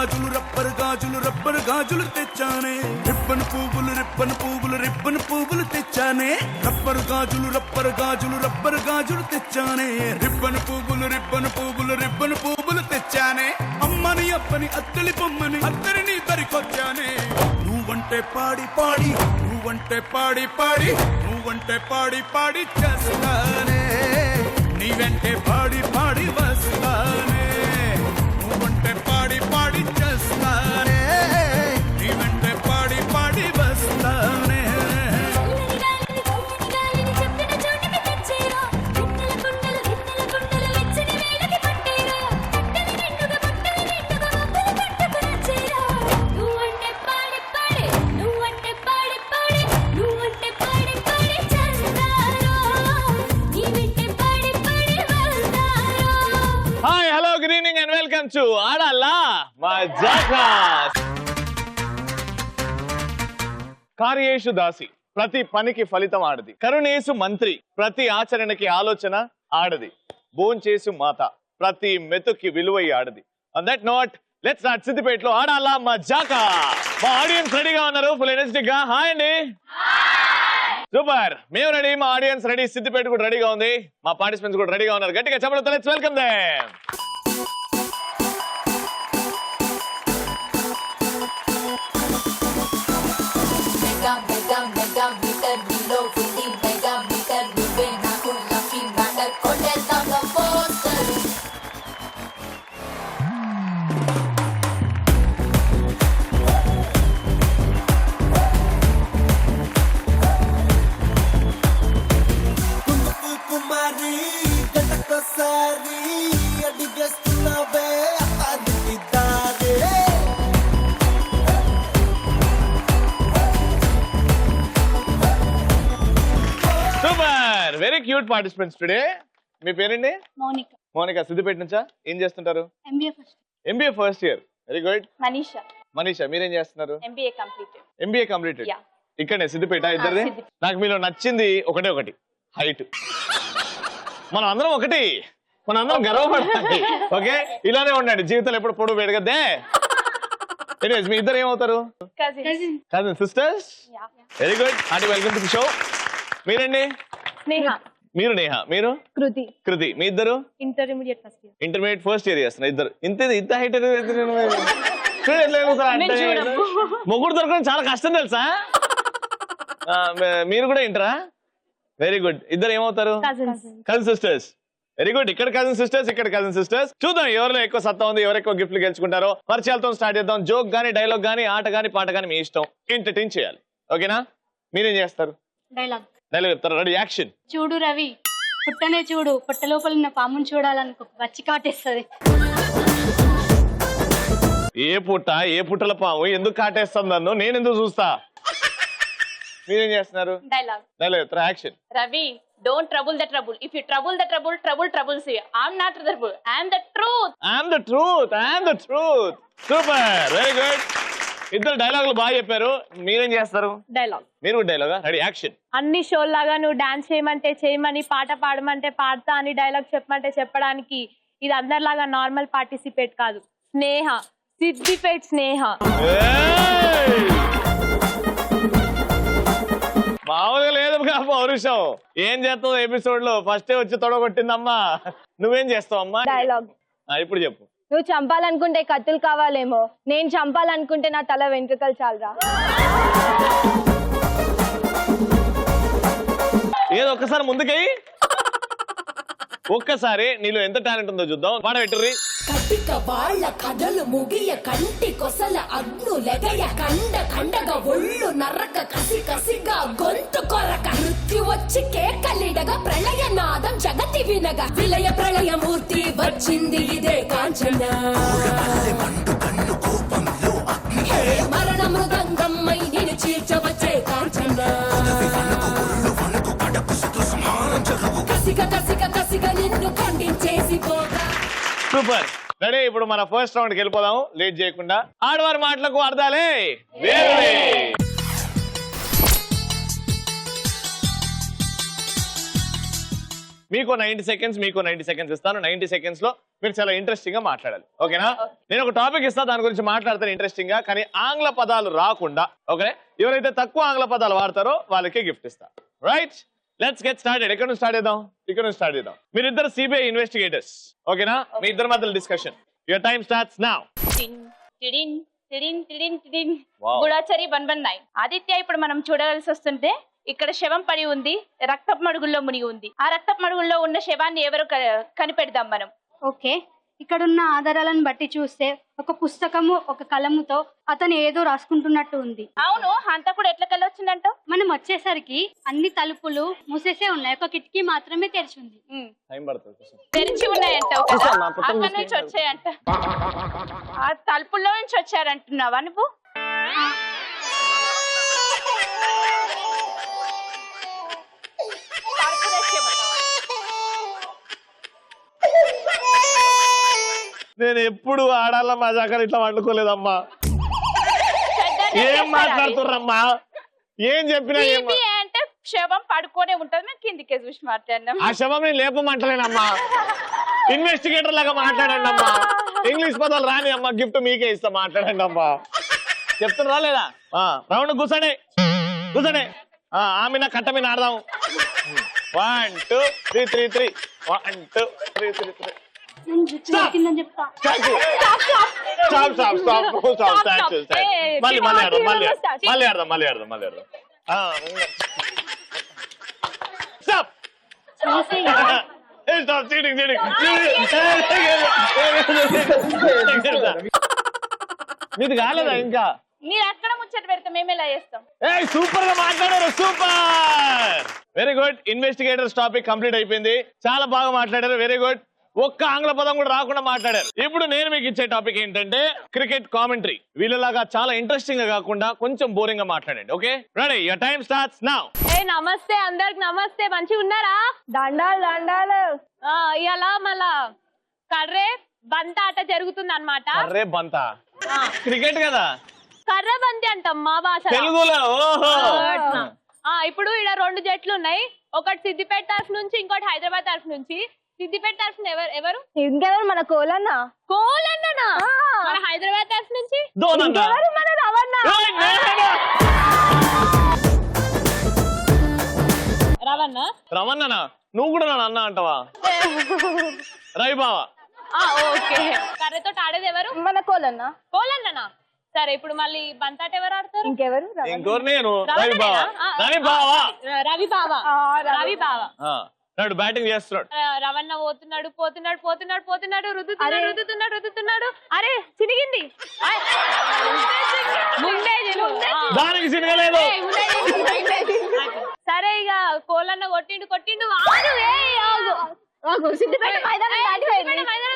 గాజులు రబ్బర్ గాజులు తెచ్చానే రిబ్బన్ పువ్వులు తెచ్చానే రబ్బర్ గాజులు తెచ్చానే రిబ్బన్ పువ్వులు తెచ్చానే అమ్మని అప్పని అత్తలి బొమ్మని అత్తరిని దరికొచ్చానే నువ్వంటే పాడి చేస్తానే నీ వెంటే పాడి వస్తానే నువ్వంటే పాడి చేస్తానే నీ వెంటే పాడి వస్తానే టు ఆడాలా మజాకా. కార్యేషు దాసి ప్రతి పనికి ఫలితం ఆడది. కరుణేసు మంత్రి ప్రతి ఆచరణకి ఆలోచన ఆడది. భోంచేసు మాత ప్రతి మెతుకి విలువై ఆడది. On that note let's start సిద్దిపేటలో ఆడాలా మజాకా. మా ఆడియన్స్ రెడీగా ఉన్నారు, ఫుల్ ఎనర్జెటిక్ గా. హాయ్ అండి. సూపర్, మేము రెడీ, మా ఆడియన్స్ రెడీ, సిద్దిపేట కూడా రెడీగా ఉంది, మా పార్టిసిపెంట్స్ కూడా రెడీగా ఉన్నారు. గట్టిగా చెప్పడంతో let's welcome them. Very cute participants today. మీ పేరండి? మోనికా. సిద్దిపేట నుంచా? ఏం చేస్తుంటారు? MBA first year. Very good. Manisha మీరేం చేస్తున్నారు? MBA completed. ఇక్కడనే సిద్దిపేట ఇద్దరిది. నాకు మీలో నచ్చింది ఒకటి, హైట్. మనం అందరం ఒకటి, మనం అందరం గర్వపడాలి. ఓకే, ఇలానే ఉండండి, జీవితంలో ఎప్పుడు పొడుగు పెరగద్దే. ఎనీవేస్, మీ ఇద్దరు ఏమవుతారు? Cousin sisters. Very good. Hearty welcome to the show. మీరండి? మీరు నేహ. మీరు? కృతి. మీ ఇద్దరు? ఇంటర్మీడియట్ ఫస్ట్ ఇయర్ చేస్తున్నా ఇద్దరు. ఇంత హైట్ మొగ్గుడు దొరకడం చాలా కష్టం తెలుసా? మీరు కూడా ఇంటరా? Very good. ఇద్దరు ఏమవుతారు? Cousin sisters. Very good. ఇక్కడ కజిన్ సిస్టర్స్. చూద్దాం ఎవరిలో ఎక్కువ సత్తా ఉంది, ఎవరు ఎక్కువ గిఫ్ట్లు గెలుచుకుంటారో. పరిచయాలతో స్టార్ట్ చేద్దాం. జోక్ గానీ, డైలాగ్ గానీ, ఆట గానీ, పాట గానీ మీ ఇష్టం. ఎంటర్టైన్ చేయాలి. ఓకేనా? మీరేం చేస్తారు? డైలాగ్ చెప్తారు. Ready, action. చూడు రవి, పుట్టనే చూడు, పుట్ట లోపల ఉన్న పాముని చూడాలనుకో, వచ్చి కాటేస్తుంది. ఏ పుట్టల పాము ఎందుకు కాటేస్తుంది నన్ను? నేను ఎందుకు చూస్తా? మీరేం చేస్తున్నారు? డైలాగ్ చెప్తారు. Action. Ravi, don't trouble the trouble. If you trouble the trouble, trouble troubles you. I'm not the trouble. I'm the truth. Super, very good. ఇద్దరు డైలాగులు బాగా చెప్పారు. మీరేం చేస్తారు? మీరు కూడా డైలాగా? Ready, action. అన్ని షోల్ లాగా నువ్వు డాన్స్ చేయమంటే చేయమని, పాట పాడమంటే పాడతా అని, డైలాగ్ చెప్పమంటే చెప్పడానికి ఇది అందరిలాగా నార్మల్ పార్టిసిపేట్ కాదు. స్నేహ, సిద్దిపేట్ స్నేహ. మామూలుగా లేదు పౌరుషం. ఏం చేస్తావు ఎపిసోడ్ లో? ఫస్టే వచ్చి తొడగొట్టిందమ్మా. నువ్వేం చేస్తావు అమ్మా? డైలాగ్. ఇప్పుడు చెప్పు. నువ్వు చంపాలనుకుంటే కత్తులు కావాలేమో, నేను చంపాలనుకుంటే నా తల వెంట్రుకలు చాలరా. ఏదో ఒక్కసారి ముందుకై, ఒక్కసారి నీలో ఎంత టాలెంట్ ఉందో చూద్దాం. పాడబెట్టుర్రి. కటిక వాళ్ళ కథలు ముగియ, కంటి కొసల అగ్ను లెగయ, కండగా ఒళ్ళు నరక, కసిగా గొంతు కొరక, మృత్యు వచ్చి కేకలిడగా, ప్రళయనాదం జగతి వినగా, విలయ ప్రళయమూర్తి వచ్చింది ఇదే కాంచన. మరణ మృదంగమ్మై నేను చీల్చవచ్చే కాంచన. కసిగా నిన్ను ఖండించేసి పోగా. Super, ready. ఇప్పుడు మన ఫస్ట్ రౌండ్కి వెళ్ళిపోదాం లేట్ చేయకుండా. ఆడవారి మాటలకు అర్థాలే వేరే. మీకు 90 సెకండ్స్ ఇస్తాను. 90 సెకండ్స్ లో మీరు చాలా ఇంట్రెస్టింగ్ గా మాట్లాడాలి. ఓకేనా? నేను ఒక టాపిక్ ఇస్తా, దాని గురించి మాట్లాడతాను ఇంట్రెస్టింగ్ గా, కానీ ఆంగ్ల పదాలు రాకుండా. ఓకే, ఎవరైతే తక్కువ ఆంగ్ల పదాలు వాడతారో వాళ్ళకే గిఫ్ట్ ఇస్తా. Right, let's get started. ఎక్కడ నుంచి స్టార్ట్ చేద్దాం? ఇక్కడ నుంచి స్టార్ట్ చేద్దాం. మీరిద్దరు సిబిఐ ఇన్వెస్టిగేటర్స్. ఓకేనా? మీ ఇద్దరి మధ్య discussion. Your time starts now. Goodachari 119. Aditya, ఇప్పుడు మనం చూడవలసి వస్తుంటే ఇక్కడ శవం పడి ఉంది, రక్తపు మడుగుల్లో మునిగి ఉంది. ఆ రక్తపు మడుగుల్లో ఉన్న శవాన్ని ఎవరు కనిపెడదాం మనం? ఓకే, ఇక్కడున్న ఆధారాలను బట్టి చూస్తే ఒక పుస్తకము ఒక కలముతో అతను ఏదో రాసుకుంటున్నట్టు ఉంది. అవును, హంతకుడు ఎట్లా కలొచ్చిందంట? మనం వచ్చేసరికి అన్ని తలుపులు మూసేసే ఉన్నాయి, ఒక కిటికీ మాత్రమే తెరిచి ఉంది. టైం పడుతుంది. తెరిచి ఉన్నాయంట, అక్కడి నుంచి వచ్చాయంట. ఆ తలుపుల్లో నుంచి వచ్చారంటున్నావా నువ్వు? నేను ఎప్పుడు ఆడాల మజాకర్ ఇట్లా వండుకోలేదమ్మా. ఏం మాట్లాడుతున్నారమ్మా? ఏం చెప్పినా అంటే శవం పడుకోనే ఉంటది, మేము కిందికే చూసి మాట్లాడినాం. ఆ శవం నేను లేపమంటలేనమ్మా, ఇన్వెస్టిగేటర్ లాగా మాట్లాడండి అమ్మా. ఇంగ్లీష్ పదాలు రాని అమ్మా, గిఫ్ట్ మీకే ఇస్తా, మాట్లాడండి అమ్మా. చెప్తున్నా లేదా? రౌండ్ కూర్చోండి, కూర్చోండి. ఆమె కట్ట మీద ఆడదాం. 1 2 3 3 3 1 2 3 3 3. మళ్ళీ ఆడదాం. మీది కాలేదా ఇంకా? మీరు అక్కడ ముచ్చట పెడితే మేము ఎలా చేస్తాం? సూపర్ గా మాట్లాడారు, super, very good. Investigators topic complete అయిపోయింది, చాలా బాగా మాట్లాడారు, వెరీ గుడ్. ఒక్క ఆంగ్ల పదం కూడా రాకుండా మాట్లాడారు. ఇప్పుడు నేను మీకు ఇచ్చే టాపిక్ ఏంటంటే క్రికెట్ కామెంటరీ. వీళ్ళలాగా చాలా ఇంట్రెస్టింగ్ గా కాకుండా కొంచెం బోరింగ్ గా మాట్లాడండి. Okay, ready? Your time starts now. నమస్తే అందరికి, నమస్తే. మంచిగా ఉన్నారా? దండాలు. ఇలా మళ్ళా కర్రే బంత ఆట జరుగుతుంది అన్నమాట. కర్రే బంత క్రికెట్ కదా, కర్ర బంతి అంటాం మా భాష తెలుగులో. ఇప్పుడు ఇక్కడ 2 జట్లు ఉన్నాయి, ఒకటి సిద్దిపేట తరఫు నుంచి, ఇంకోటి హైదరాబాద్ తరఫు నుంచి. సిద్దిపేట తరఫున ఎవరు? ఇంకెవరు? మన కోలన్నా. మన హైదరాబాద్ తరఫు నుంచి మన రవణ. నువ్వు కూడా నన్ను అన్న అంటావా? రవి బావా. ఓకే, కర్రతో ఆడేది ఎవరు? మన కోలన్నా. సరే, ఇప్పుడు మళ్ళీ బంతాట ఎవరు ఆడతారు? ఇంకెవరు? నేను రవి బావా. నాడు బ్యాటింగ్ చేస్తున్నాడు. రవణ పోతున్నాడు, రుద్దుతున్నాడు. అరే చినిగింది. దానికి సినగలేదు. సరే, ఇక కోలన్న కొట్టిండు. సిద్దిపేట మైదానం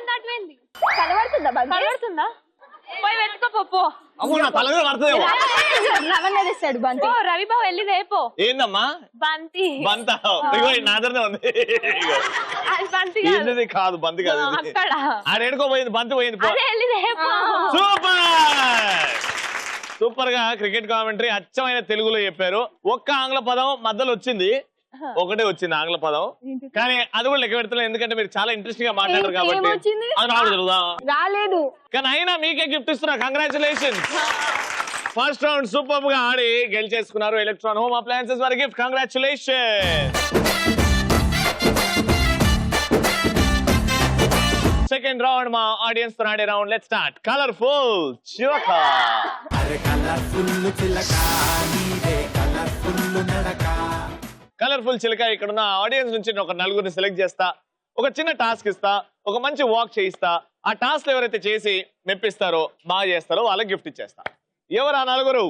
దాటిపోయింది. కనబడుతుందా? పోయి పెట్టుకో. రవణ తెస్తాడు బంతి. రవిబాబు వెళ్ళి రేపో. ఏందమ్మా బంతి? బంత నాదరనే ఉంది. బంతి కాదు, బంతి కాదు. అక్కడ ఆడేడుకోపోయింది, బంతి పోయింది. సూపర్ గా క్రికెట్ కామెంటరీ అచ్చమైన తెలుగులో చెప్పారు. ఒక్క ఆంగ్ల పదం మధ్యలో వచ్చింది, ఒకటే వచ్చింది ఆంగ్ల పదం, కానీ అది కూడా లెక్క పెడతలేదు, ఎందుకంటే మీరు చాలా ఇంట్రెస్టింగ్ గా మాట్లాడారు కాబట్టి. రాలేదు, కానీ అయినా మీకే గిఫ్ట్ ఇస్తున్నా. కంగ్రాచులేషన్, ఫస్ట్ రౌండ్ సూపర్ గా ఆడి గెలిచేసుకున్నారు ఎలక్ట్రాన్ హోమ్ అప్లయన్సెస్ వారి గిఫ్ట్. కంగ్రాచులేషన్. సెకండ్ రౌండ్ మా ఆడియన్స్ తో ఆడే రౌండ్. Let's start. కలర్ఫుల్ చిలక. కలర్ఫుల్ చిలక, ఇక్కడ ఉన్న ఆడియన్స్ నుంచి ఒక 4 సెలెక్ట్ చేస్తా, ఒక చిన్న టాస్క్ ఇస్తా, ఒక మంచి వాక్ చేయిస్తా. ఆ టాస్క్ ఎవరైతే చేసి మెప్పిస్తారో, బాగా చేస్తారో వాళ్ళకి గిఫ్ట్ ఇచ్చేస్తా. ఎవరు ఆ 4?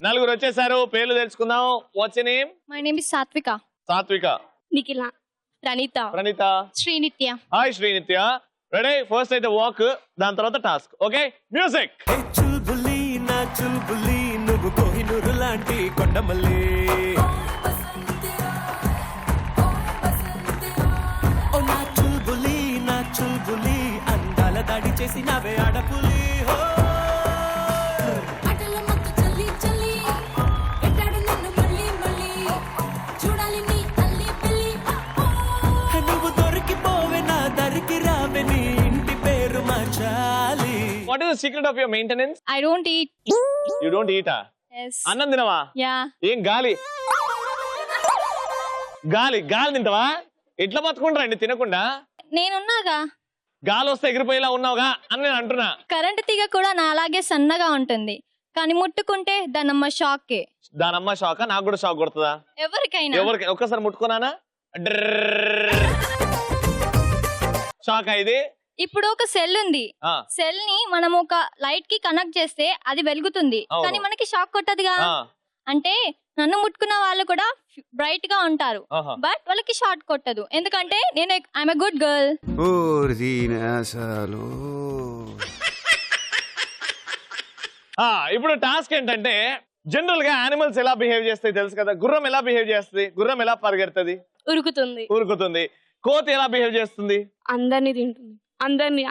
నలుగురు వచ్చేసారు, పేర్లు తెలుసుకుందాం. What's your name? My name is Satvika. Satvika. Nikhila. Praneetha. Srinitya. Hi Srinitya. Ready? First అయితే వాక్, దాని తర్వాత టాస్క్. Okay, music. చుల్బులి నా చుల్బులి, నువ్వు కోహినూరు లాంటి కొండమల్లి. ఓ నా చుల్బులి, అందాల దాడి చేసి నవే ఆడపులి. చూడాలి నీ what is the secret of your maintenance? I don't eat. You don't eta? Yes. అన్నం తినవా? Yeah. ఏం గాలి గాలి గాలి తింటావా? ఎట్లా బతుకుంటారండి తినకుండా? నేనున్నాగా. గాలి వస్తే ఎగిరిపోయేలా ఉన్నావుగా అని నేను అంటున్నా. కరెంట్ తీగ కూడా నా అలాగే సన్నగా ఉంటుంది, కానీ ముట్టుకుంటే దానమ్మ షాకే. దానమ్మ షాక్. నాకు కూడా షాక్ కొడుతుందా? ఎవరికైనా. ఎవరికి ఒక్కసారి ముట్టుకున్నానా షాక్ అయింది. ఇప్పుడు ఒక సెల్ ఉంది, సెల్ ని మనం ఒక లైట్ కి కనెక్ట్ చేస్తే అది వెలుగుతుంది, కానీ మనకి షాక్ కొట్టదుగా. అంటే నన్ను ముట్టుకున్న వాళ్ళు కూడా బ్రైట్ గా ఉంటారు, బట్ వాళ్ళకి షార్ట్ కొట్టదు, ఎందుకంటే నేను ఐఎమ్ ఎ గుడ్ గర్ల్. ఇప్పుడు టాస్క్ ఏంటంటే, జనరల్ గా యానిమల్స్ ఎలా బిహేవ్ చేస్తాయి తెలుసు కదా. గుర్రం ఎలా బిహేవ్ చేస్తుంది? గుర్రం ఎలా పరిగెడుతుంది? ఉరుకుతుంది. కోతి ఎలా బిహేవ్ చేస్తుంది? అందరినీ తింటుంది, అందరినీ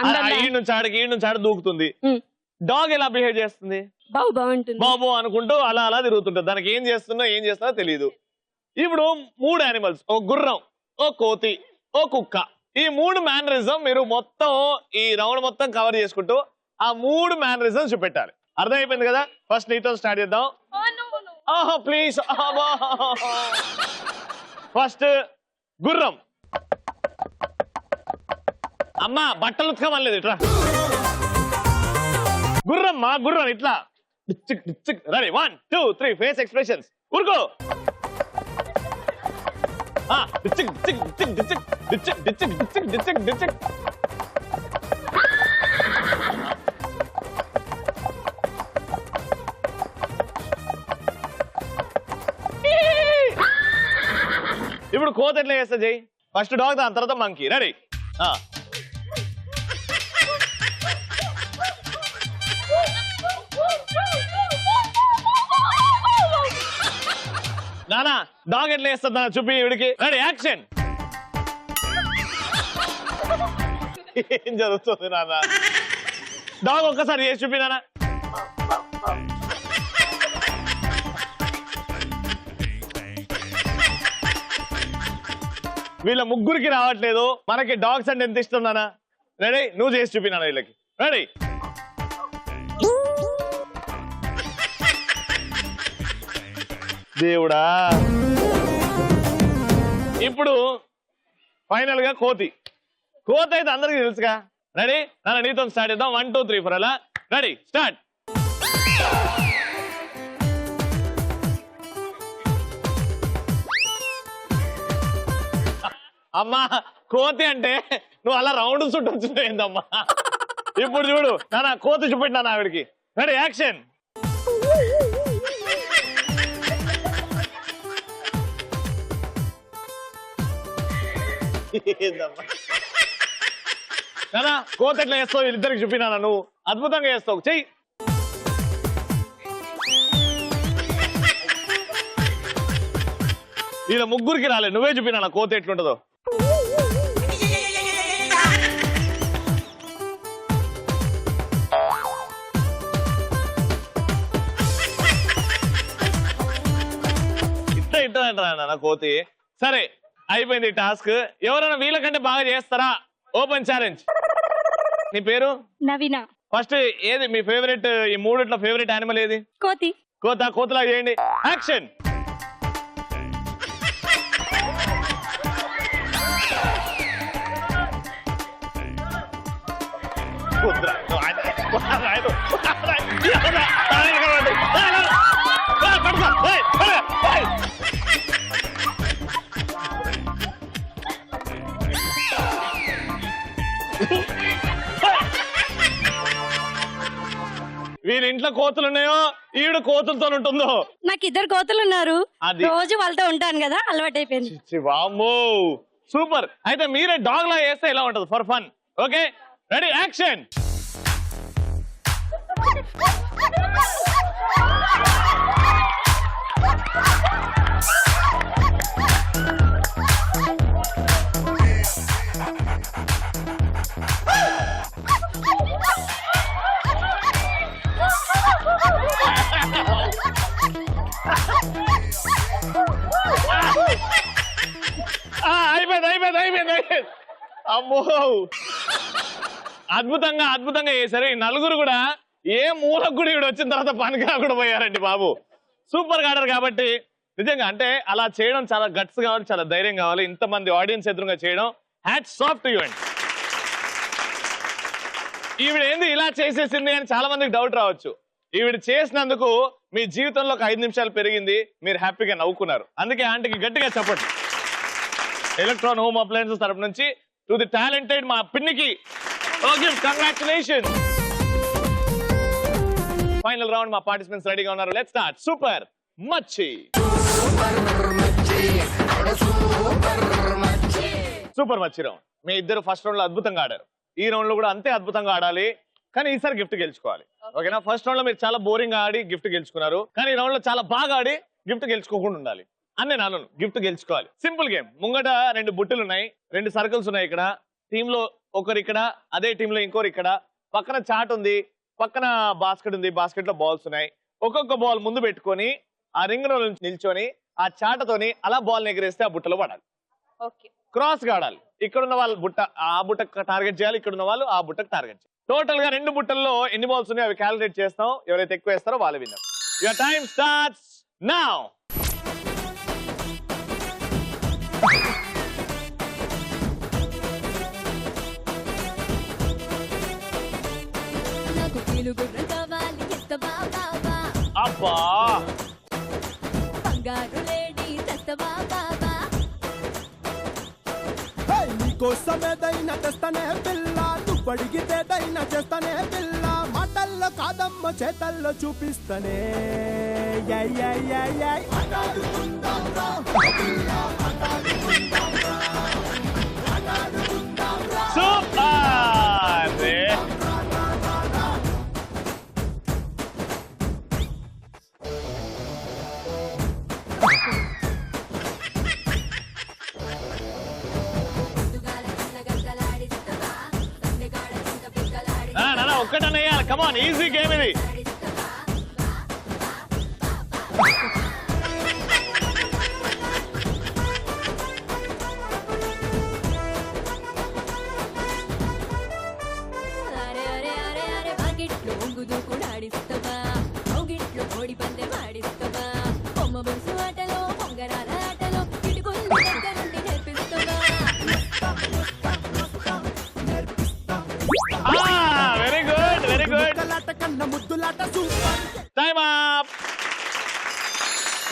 ఈ నుంచి ఆడ దూకుతుంది. డాగ్ ఎలా బిహేవ్ చేస్తుంది? బాబు అనుకుంటూ అలా అలా తిరుగుతుంటది. దానికి ఏం చేస్తున్నా తెలియదు. ఇప్పుడు 3 యానిమల్స్, ఓ గుర్రం, ఓ కోతి, ఓ కుక్క, ఈ 3 మేనరిజం మీరు మొత్తం ఈ రౌండ్ మొత్తం కవర్ చేసుకుంటూ ఆ 3 మేనరిజం చూపెట్టాలి. అర్థమైపోయింది కదా? ఫస్ట్ నీతో స్టార్ట్ చేద్దాం. ప్లీజ్. ఫస్ట్ గుర్రం. అమ్మా బట్టలు ఉతకమలేదు, ఇట్లా గుర్రం ఇట్లా. Ready 1 2 3 face expressions. ఊరుకో. ఇప్పుడు కోత ఎట్లా చేస్తా జై? ఫస్ట్ డాగ్, దాని తర్వాత మంకీ. రెడీ? నానా డాగ్ ఎట్లా వేస్తా చూపి ఇవిడికి. Ready action. ఏం జరుగుతుంది నాన్న? డాగ్ ఒక్కసారి చేసి చూపి నాన్న. వీళ్ళ ముగ్గురికి రావట్లేదు, మనకి డాగ్స్ అంటే ఎంత ఇష్టం నాన్న. రెడీ? నువ్వు చేసి చూపి నాన్న వీళ్ళకి. రెడీ? దేవుడా. ఇప్పుడు ఫైనల్ గా కోతి అయితే అందరికి తెలుసుగా. రెడీ? నాన్న నీతో స్టార్ట్ చేద్దాం. 1 2 3 4 అలా. Ready start. అమ్మా కోతి అంటే నువ్వు అలా రౌండ్ చుట్టూ వచ్చిందమ్మా. ఇప్పుడు చూడు నాన్న కోతి చూపెట్టి నాన్న ఆవిడికి. Ready action. నానా కోత ఎట్లా చేస్తావు వీళ్ళిద్దరికి చూపినా. నువ్వు అద్భుతంగా చేస్తావు, చెయ్యి. వీళ్ళ ముగ్గురికి రాలేదు, నువ్వే చూపినా కోత ఎట్లుంటుందో. ఇట్లా అంటారా కోతి? సరే అయిపోయింది టాస్క్. ఎవరైనా వీళ్ళకంటే బాగా చేస్తారా? Open challenge. నీ పేరు? నవీన. ఫస్ట్ ఏది మీ ఫేవరెట్? ఈ 3 ఫేవరెట్ యానిమల్ ఏది? కోతి. కోతలా చేయండి. యాక్షన్. వీళ్ళ ఇంట్లో కోతులు ఉన్నాయో ఈడు కోతులతో ఉంటుందో? నాకు 2 కోతులు ఉన్నారు, రోజు వాళ్ళతో ఉంటాను కదా, అలవాటు అయిపోయింది. వామ్మో సూపర్. అయితే మీరే డాగ్ లా చేస్తే ఎలా ఉంటది? For fun. Okay ready action. అయిపోయింది. అమ్మో అద్భుతంగా అద్భుతంగా చేశారు. ఈ నలుగురు కూడా ఏ మూలకు కూడా ఇక్కడ వచ్చిన తర్వాత పనికిరా కూడా పోయారండి బాబు. సూపర్ గా ఆడారు. కాబట్టి నిజంగా అంటే అలా చేయడం చాలా గట్స్ కావాలి, చాలా ధైర్యం కావాలి. ఇంతమంది ఆడియన్స్ ఎదురుగా చేయడం హ్యాట్స్ ఆఫ్ టు యు అండి. ఈవిడ ఏంది ఇలా చేసేసింది అని చాలా మందికి డౌట్ రావచ్చు. ఈవిడ చేసినందుకు మీ జీవితంలో ఒక 5 నిమిషాలు పెరిగింది, మీరు హ్యాపీగా నవ్వుకున్నారు. అందుకే ఆంటీకి గట్టిగా చెప్పండి. ఎలక్ట్రాన్ హోమ్ అప్లయన్సెస్ తరపు నుంచి టు ది టాలెంటెడ్ మా పిన్నికి కంగ్రాచులేషన్. ఫైనల్ రౌండ్ మా పార్టిసిపెంట్స్ రెడీగా ఉన్నారు. Let's start. సూపర్ మచ్చి. సూపర్ మచ్చి రౌండ్. మీ ఇద్దరు ఫస్ట్ రౌండ్ లో అద్భుతంగా ఆడారు. ఈ రౌండ్ లో కూడా అంతే అద్భుతంగా ఆడాలి, కానీ ఈసారి గిఫ్ట్ గెలుచుకోవాలి. ఓకేనా? ఫస్ట్ రౌండ్ లో మీరు చాలా బోరింగ్ ఆడి గిఫ్ట్ గెలుచుకున్నారు, కానీ ఈ రౌండ్ లో చాలా బాగా ఆడి గిఫ్ట్ గెలుచుకోకుండా ఉండాలి. అన్నీ నాను గిఫ్ట్ గెలుచుకోవాలి. Simple game. ముంగట 2 బుట్టలు ఉన్నాయి, 2 సర్కిల్స్ ఉన్నాయి. ఇక్కడ టీమ్ లో ఒకరు, ఇక్కడ అదే టీమ్ లో ఇంకోరు, ఇక్కడ పక్కన చాట్ ఉంది, పక్కన బాస్కెట్ ఉంది, బాస్కెట్ లో బాల్స్ ఉన్నాయి. ఒక్కొక్క బాల్ ముందు పెట్టుకొని ఆ రింగ్ లో నిల్చొని ఆ చాటతోని అలా బాల్ ఎగిరేస్తే ఆ బుట్టలో పడాలి. క్రాస్ గా ఆడాలి. ఇక్కడున్న వాళ్ళు బుట్ట ఆ బుట్టకు టార్గెట్ చేయాలి, ఇక్కడున్న వాళ్ళు ఆ బుట్టకు టార్గెట్ చేయాలి. టోటల్ గా 2 బుట్టల్లో ఎన్ని బాల్స్ ఉన్నాయో అవి క్యాలిక్యులేట్ చేస్తాం. ఎవరైతే ఎక్కువ వేస్తారో వాళ్ళు winner. Your time starts now. అబ్బా నీకోసమేదైనా తెస్తానే పిల్ల, నువ్వు అడిగితేదైనా చేస్తానే పిల్ల, మాటల్లో కాదమ్మ చేతల్లో చూపిస్తానే. ఒక్కటనే వేయాలి. కమాన్, ఈజీ గేమ్ ఇది.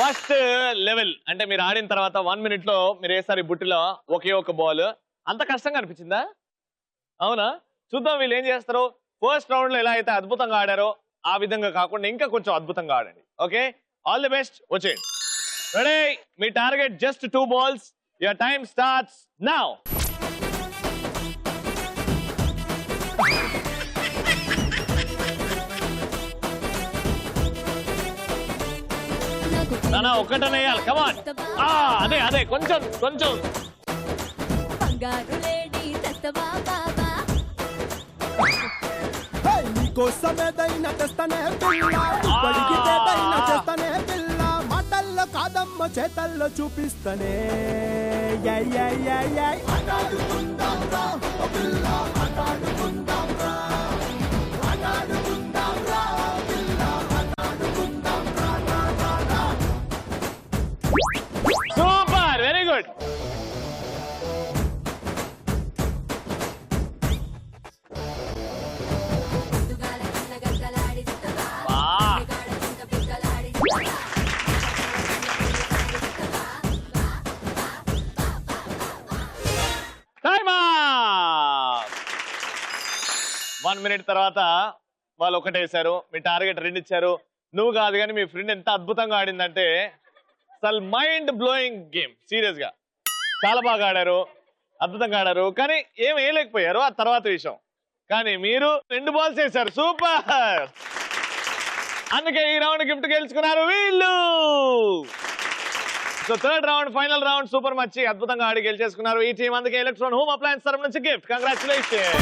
ఫస్ట్ లెవెల్ అంటే మీరు ఆడిన తర్వాత 1 minute లో మీరు వేసారు ఈ బుట్టిలో ఒకే ఒక బాల్. అంత కష్టంగా అనిపించిందా? అవునా? చూద్దాం వీళ్ళు ఏం చేస్తారు. ఫస్ట్ రౌండ్ లో ఎలా అయితే అద్భుతంగా ఆడారో ఆ విధంగా కాకుండా ఇంకా కొంచెం అద్భుతంగా ఆడండి. Okay, all the best. వచ్చేయండి. రెడీ? మీ target just 2 balls. Your time starts now. నానా ఒక్కటనే వేయాలి. కమాన్. అదే అదే కొంచెం కొంచెం. నీకోసమేదైనా తెస్తానే పిల్ల, నువ్వు అడిగితేదైనా చేస్తానే పిల్ల, మాటల్లో కాదమ్మ చేతల్లో చూపిస్తానే. Super, very good. Time 1 minute తర్వాత వాళ్ళు ఒకటే వేశారు. మీ టార్గెట్ 2 ఇచ్చారు. నువ్వు కాదు కానీ మీ ఫ్రెండ్ ఎంత అద్భుతంగా ఆడిందంటే అసలు మైండ్ బ్లోయింగ్ గేమ్. సీరియస్ గా చాలా బాగా ఆడారు, అద్భుతంగా ఆడారు, కానీ ఏం వేయలేకపోయారు ఆ తర్వాత విషయం. కానీ మీరు 2 balls వేశారు. సూపర్. అందుకే ఈ రౌండ్ గిఫ్ట్ గెలుచుకున్నారు వీళ్ళు. So 3rd round final round super మచ్చి అద్భుతంగా ఆడి గెలిచేసుకున్నారు ఈ టీం. అందుకే ఎలక్ట్రాన్ హోమ్ అప్లయన్స్ తరఫు నుంచి గిఫ్ట్. కంగ్రాచులేషన్.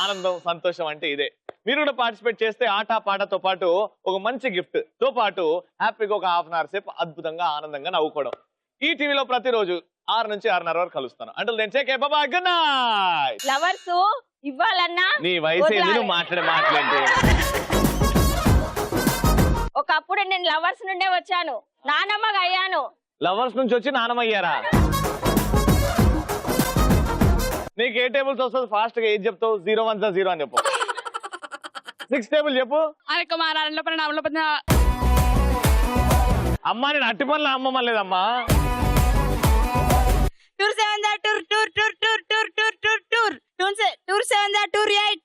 ఆనందం, సంతోషం అంటే ఇదే. మీరు కూడా పార్టిసిపేట్ చేస్తే ఆట పాటతో పాటు ఒక మంచి గిఫ్ట్ తో పాటు హ్యాపీగా ఒక 1/2 hour సేపు అద్భుతంగా ఆనందంగా నవ్వుకోవడం. ఈ టీవీలో ప్రతిరోజు 6 నుంచి 6:30 వరకు కలుస్తాను. అంటే నేను చెక్ బాబా గుడ్ నైట్. లవర్స్ ఇవ్వాలన్నా నీ వయసు ఏంది నువ్వు మాట్లాడే. ఒకప్పుడు నేను లవర్స్ నుండే వచ్చాను, నానమ్మగా అయ్యాను. లవర్స్ నుంచి వచ్చి నానమయ్యారా? నీకు ఏ టేబుల్స్ వస్తుంది ఫాస్ట్ గా ఏది చెప్తావు? 0 1 0 అని చెప్పు. 6 టేబుల్ చెప్పు. అమ్మా నేను అట్టి పనులు అమ్మమ్మ లేదమ్మా. Tour 7 tour tour tour tour tour tour tour tour tour 7 tour 8